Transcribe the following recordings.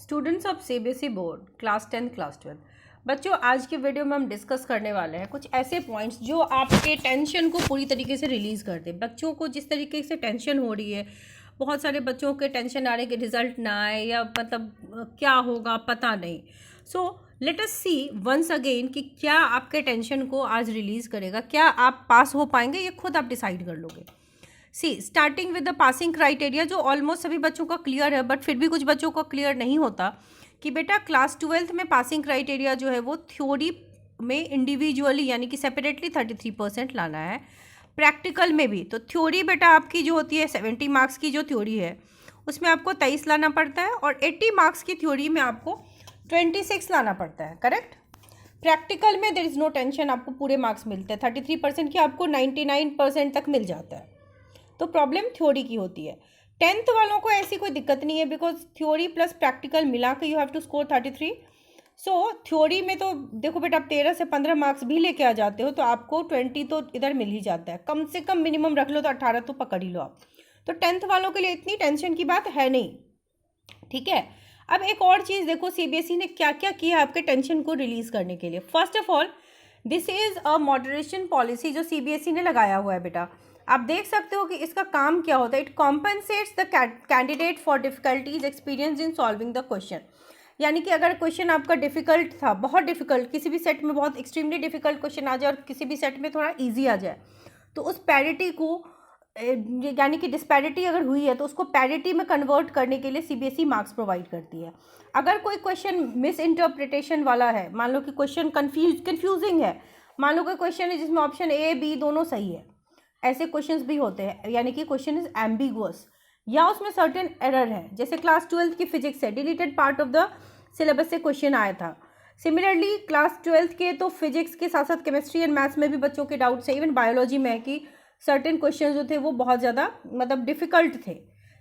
Students of CBSE board class 10 class 12 बच्चों, आज की वीडियो में हम डिस्कस करने वाले हैं कुछ ऐसे पॉइंट्स जो आपके टेंशन को पूरी तरीके से रिलीज़ कर दे। बच्चों को जिस तरीके से टेंशन हो रही है, बहुत सारे बच्चों के टेंशन आ रहे हैं कि रिजल्ट ना आए या मतलब क्या होगा पता नहीं। So let us see once again कि क्या आपके टेंशन को आज रिलीज़ करेगा, क्या आप पास हो पाएंगे, ये खुद आप डिसाइड कर लोगे। See starting with the passing criteria जो ऑलमोस्ट सभी बच्चों का क्लियर है, बट फिर भी कुछ बच्चों का क्लियर नहीं होता कि बेटा क्लास 12th में पासिंग क्राइटेरिया जो है वो थ्योरी में इंडिविजुअली यानी कि सेपरेटली 33% लाना है, प्रैक्टिकल में भी। तो थ्योरी बेटा आपकी जो होती है 70 मार्क्स की जो थ्योरी है उसमें आपको 23 लाना पड़ता है, और 80 मार्क्स की थ्योरी में आपको 26 लाना पड़ता है, करेक्ट। प्रैक्टिकल में देयर इज़ नो टेंशन, आपको पूरे मार्क्स मिलते हैं, 33% की आपको 99% तक मिल जाता है। तो प्रॉब्लम थ्योरी की होती है। 10th वालों को ऐसी कोई दिक्कत नहीं है, बिकॉज थ्योरी प्लस प्रैक्टिकल मिला के you have to score 33। So theory में तो देखो बेटा, आप 13 से 15 मार्क्स भी लेके आ जाते हो तो आपको 20 तो इधर मिल ही जाता है, कम से कम मिनिमम रख लो तो 18 तो पकड़ ही लो आप। तो 10th वालों के लिए इतनी टेंशन की बात है नहीं, ठीक है। अब एक और चीज़ देखो, सीबीएसई ने क्या क्या किया आपके टेंशन को रिलीज करने के लिए। First of all this is a moderation policy जो सीबीएसई ने लगाया हुआ है बेटा। आप देख सकते हो कि इसका काम क्या होता है। It compensates the candidate for difficulties experience in solving the question. यानी कि अगर क्वेश्चन आपका डिफिकल्ट था, बहुत डिफिकल्ट, किसी भी सेट में बहुत एक्सट्रीमली डिफिकल्ट क्वेश्चन आ जाए और किसी भी सेट में थोड़ा ईजी आ जाए, तो उस पैरिटी को यानी कि डिस्पैरिटी अगर हुई है तो उसको पैरिटी में कन्वर्ट करने के लिए सीबीएसई मार्क्स प्रोवाइड करती है। अगर कोई क्वेश्चन मिस इंटरप्रिटेशन वाला है, मान लो कि क्वेश्चन कन्फ्यूजिंग है, मान लो कोई क्वेश्चन है जिसमें ऑप्शन ए बी दोनों सही है, ऐसे क्वेश्चंस भी होते हैं, यानी कि क्वेश्चन इज एम्बिगुअस या उसमें सर्टेन एरर है, जैसे क्लास 12th की फिजिक्स है, deleted part of the syllabus से क्वेश्चन आया था। सिमिलरली क्लास 12th के तो फिजिक्स के साथ साथ केमिस्ट्री एंड मैथ्स में भी बच्चों के डाउट्स है, इवन बायोलॉजी में है कि सर्टेन क्वेश्चन जो थे वो बहुत ज़्यादा मतलब डिफिकल्ट थे,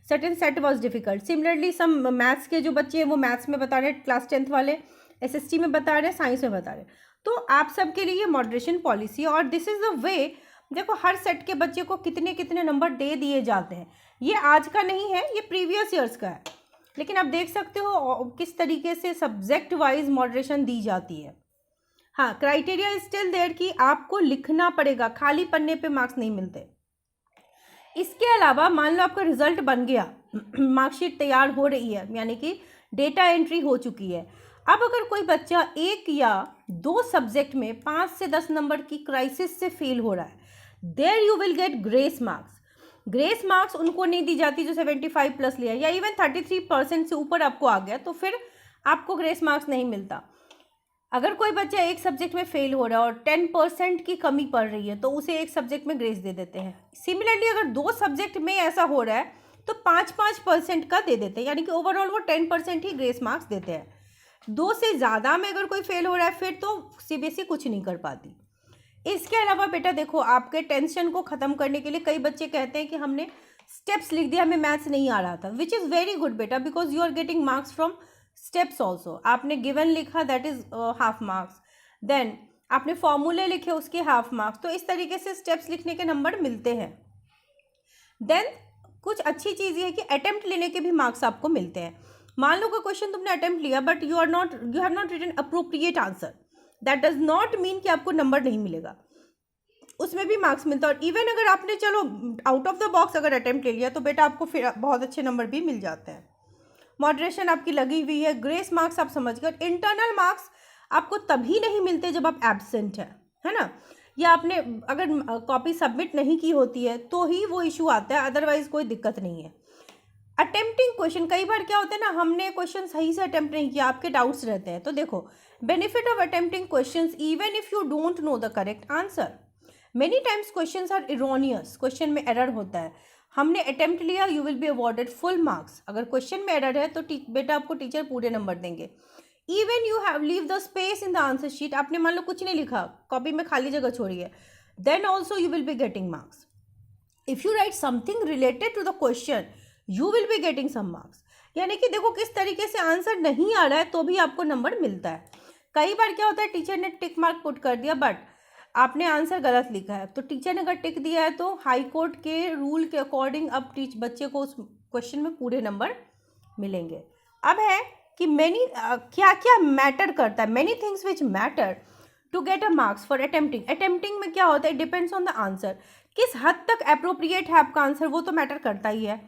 certain set was difficult. Similarly some maths के जो बच्चे हैं वो मैथ्स में बता रहे हैं, क्लास 10th वाले एसएसटी में बता रहे हैं, साइंस में बता रहे हैं। तो आप सबके लिए ये मॉडरेशन पॉलिसी है, और दिस इज़ द वे। देखो हर सेट के बच्चे को कितने कितने नंबर दे दिए जाते हैं, ये आज का नहीं है, ये प्रीवियस ईयर्स का है, लेकिन आप देख सकते हो किस तरीके से सब्जेक्ट वाइज मॉडरेशन दी जाती है। हाँ, क्राइटेरिया इज स्टिल देयर कि आपको लिखना पड़ेगा, खाली पन्ने पे मार्क्स नहीं मिलते। इसके अलावा मान लो आपका रिजल्ट बन गया, मार्कशीट तैयार हो रही है, यानी कि डेटा एंट्री हो चुकी है। अब अगर कोई बच्चा एक या दो सब्जेक्ट में 5 से 10 नंबर की क्राइसिस से फेल हो रहा है, there you will get grace marks. Grace marks उनको नहीं दी जाती जो 75 प्लस लिया, या इवन 33% से ऊपर आपको आ गया तो फिर आपको ग्रेस मार्क्स नहीं मिलता। अगर कोई बच्चा एक सब्जेक्ट में फेल हो रहा है और 10% की कमी पड़ रही है तो उसे एक सब्जेक्ट में ग्रेस दे देते हैं। सिमिलरली अगर दो सब्जेक्ट में ऐसा हो रहा है तो 5-5% का दे देते हैं, यानी कि ओवरऑल वो 10% ही ग्रेस मार्क्स देते हैं। दो से ज़्यादा में अगर कोई फेल हो रहा है फिर तो सीबीएसई कुछ नहीं कर पाती। इसके अलावा बेटा देखो, आपके टेंशन को ख़त्म करने के लिए कई बच्चे कहते हैं कि हमने स्टेप्स लिख दिया, हमें मैथ्स नहीं आ रहा था, विच इज़ वेरी गुड बेटा, because you are getting marks from steps also. आपने गिवन लिखा, that is half marks, then आपने फॉर्मूले लिखे, उसके हाफ मार्क्स। तो इस तरीके से स्टेप्स लिखने के नंबर मिलते हैं। देन कुछ अच्छी चीज़ ये है कि अटेम्प्ट लेने के भी मार्क्स आपको मिलते हैं। मान लो कोई क्वेश्चन तुमने अटेम्प्ट लिया but you have not written appropriate answer, that does not mean कि आपको नंबर नहीं मिलेगा, उसमें भी मार्क्स मिलता है। और इवन अगर आपने चलो आउट ऑफ द बॉक्स अगर अटेम्प्ट ले लिया तो बेटा आपको फिर बहुत अच्छे नंबर भी मिल जाते हैं। मॉडरेशन आपकी लगी हुई है, ग्रेस मार्क्स आप समझ गए। इंटरनल मार्क्स आपको तभी नहीं मिलते जब आप एब्सेंट है ना, या आपने अगर कॉपी सबमिट नहीं की होती है तो ही वो इशू आता है, अदरवाइज कोई दिक्कत नहीं है। अटेम्प्टिंग क्वेश्चन, कई बार क्या होता है ना, हमने क्वेश्चन सही से अटेम्प्ट नहीं किया, आपके डाउट्स रहते हैं। तो देखो, benefit of attempting question even if you don't know the correct answer, many times question are erroneous, question में एरर होता है, हमने अटेम्प्ट लिया, you will be awarded full marks. अगर क्वेश्चन में एरर है तो बेटा आपको टीचर पूरे नंबर देंगे। Even you have leave the space in the answer sheet, आपने मान लो कुछ नहीं लिखा, कॉपी में खाली जगह छोड़ी है, then also you will be getting marks. If you write something related to the question you will be getting some marks. यानी कि देखो किस तरीके से आंसर नहीं आ रहा है तो भी आपको नंबर मिलता है। कई बार क्या होता है, टीचर ने टिक मार्क पुट कर दिया बट आपने आंसर गलत लिखा है, तो टीचर ने अगर टिक दिया है तो हाई कोर्ट के रूल के अकॉर्डिंग अब बच्चे को उस क्वेश्चन में पूरे नंबर मिलेंगे। अब है कि क्या क्या मैटर करता है, many things which matter to get a marks for attempting में क्या होता है, डिपेंड्स ऑन द आंसर, किस हद तक अप्रोप्रिएट है आपका आंसर, वो तो मैटर करता ही है।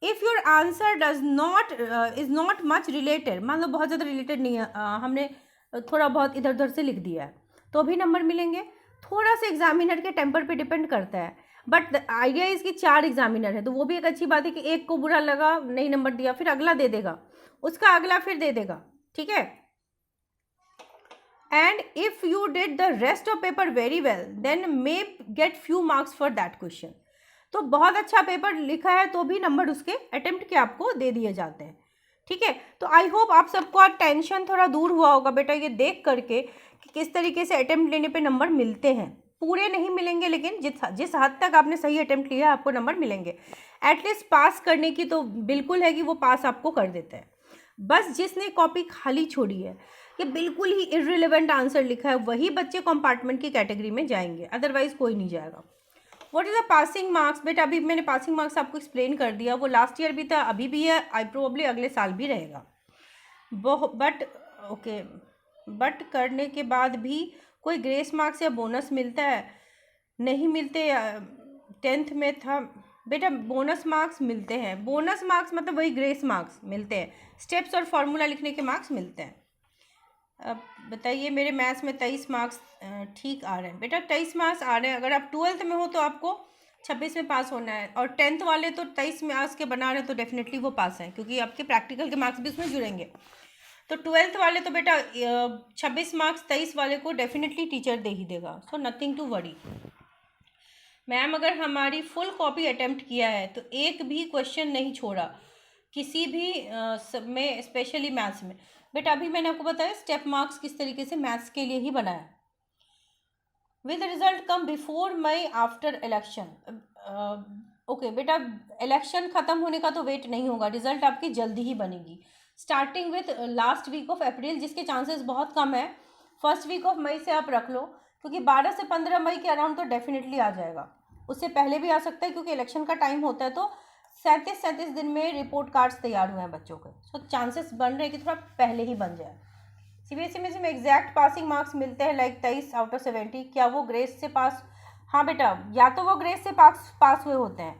If your answer does not is not much related, मान लो बहुत ज़्यादा रिलेटेड नहीं है, हमने थोड़ा बहुत इधर उधर से लिख दिया है, तो भी नंबर मिलेंगे। थोड़ा सा एग्जामिनर के टेम्पर पे डिपेंड करता है, बट आइडिया इसकी 4 एग्जामिनर है, तो वो भी एक अच्छी बात है कि एक को बुरा लगा, नहीं नंबर दिया, फिर अगला दे देगा, उसका अगला फिर दे देगा, ठीक है। And if you did the rest of paper very well then may get few marks for that question. तो बहुत अच्छा पेपर लिखा है तो भी नंबर उसके अटेम्प्ट के आपको दे दिए जाते हैं, ठीक है। तो आई होप आप सबको आज टेंशन थोड़ा दूर हुआ होगा बेटा ये देख करके कि किस तरीके से अटेम्प्ट लेने पे नंबर मिलते हैं। पूरे नहीं मिलेंगे, लेकिन जिस हद तक आपने सही अटेम्प्ट लिया आपको नंबर मिलेंगे। एटलीस्ट पास करने की तो बिल्कुल है कि वो पास आपको कर देते हैं। बस जिसने कॉपी खाली छोड़ी है कि बिल्कुल ही इर्रिलेवेंट आंसर लिखा है, वही बच्चे कंपार्टमेंट की कैटेगरी में जाएंगे, अदरवाइज कोई नहीं जाएगा। What is the passing marks? बेटा अभी मैंने पासिंग मार्क्स आपको एक्सप्लेन कर दिया, वो लास्ट ईयर भी था, अभी भी है, आई प्रोबेबली अगले साल भी रहेगा। बट करने के बाद भी कोई ग्रेस मार्क्स या बोनस मिलता है? नहीं मिलते। 10th में था बेटा, बोनस मार्क्स मिलते हैं। बोनस मार्क्स मतलब वही ग्रेस मार्क्स मिलते हैं, स्टेप्स और फॉर्मूला लिखने के मार्क्स मिलते हैं। अब बताइए, मेरे मैथ्स में 23 मार्क्स ठीक आ रहे हैं बेटा, 23 मार्क्स आ रहे हैं। अगर आप 12th में हो तो आपको 26 में पास होना है, और 10th वाले तो 23 मार्क्स के बना रहे हैं तो डेफिनेटली वो पास हैं, क्योंकि आपके प्रैक्टिकल के मार्क्स भी उसमें जुड़ेंगे। तो 12th वाले तो बेटा 26 मार्क्स 23 वाले को डेफिनेटली टीचर दे ही देगा, so nothing to worry. Ma'am अगर हमारी फुल कॉपी अटेम्प्ट किया है तो एक भी क्वेश्चन नहीं छोड़ा किसी भी में, स्पेशली मैथ्स में। बेटा अभी मैंने आपको बताया स्टेप मार्क्स किस तरीके से मैथ्स के लिए ही बनाया। With result come before May after election. Okay बेटा, इलेक्शन ख़त्म होने का तो वेट नहीं होगा, रिजल्ट आपकी जल्दी ही बनेगी, starting with last week of April, जिसके चांसेस बहुत कम है। फर्स्ट वीक ऑफ मई से आप रख लो, क्योंकि 12 से 15 मई के अराउंड तो डेफिनेटली आ जाएगा, उससे पहले भी आ सकता है, क्योंकि इलेक्शन का टाइम होता है। तो 37 दिन में रिपोर्ट कार्ड्स तैयार हुए हैं बच्चों के, सो चांसेस बन रहे हैं कि थोड़ा पहले ही बन जाए। सीबीएसई में से एग्जैक्ट पासिंग मार्क्स मिलते हैं लाइक 23 आउट ऑफ 70। क्या वो ग्रेस से पास? हाँ बेटा, या तो वो ग्रेस से पास हुए होते हैं,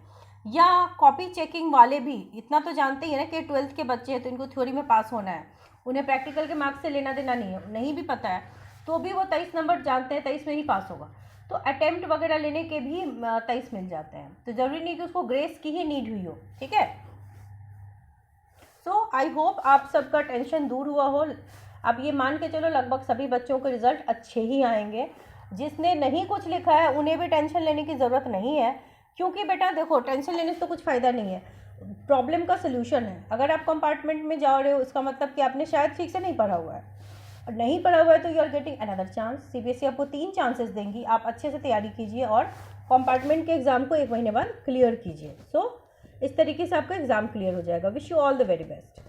या कॉपी चेकिंग वाले भी इतना तो जानते ही है ना कि 12th के बच्चे हैं तो इनको थ्योरी में पास होना है, उन्हें प्रैक्टिकल के मार्क्स से लेना देना नहीं है, नहीं भी पता है तो भी वो 23 नंबर जानते हैं, 23 में ही पास होगा। तो अटेम्प्ट वगैरह लेने के भी 23 मिल जाते हैं, तो ज़रूरी नहीं कि उसको ग्रेस की ही नीड हुई हो, ठीक है। सो आई होप आप सबका टेंशन दूर हुआ हो। अब ये मान के चलो लगभग सभी बच्चों के रिजल्ट अच्छे ही आएंगे। जिसने नहीं कुछ लिखा है उन्हें भी टेंशन लेने की ज़रूरत नहीं है, क्योंकि बेटा देखो टेंशन लेने से तो कुछ फ़ायदा नहीं है, प्रॉब्लम का सलूशन है। अगर आप कंपार्टमेंट में जा रहे हो इसका मतलब कि आपने शायद ठीक से नहीं पढ़ा हुआ है, और नहीं पढ़ा हुआ है तो you are getting another chance. CBSE आपको 3 चांसेस देंगी, आप अच्छे से तैयारी कीजिए और कंपार्टमेंट के एग्ज़ाम को 1 महीने बाद क्लियर कीजिए। सो इस तरीके से आपका एग्ज़ाम क्लियर हो जाएगा। Wish you all the very best.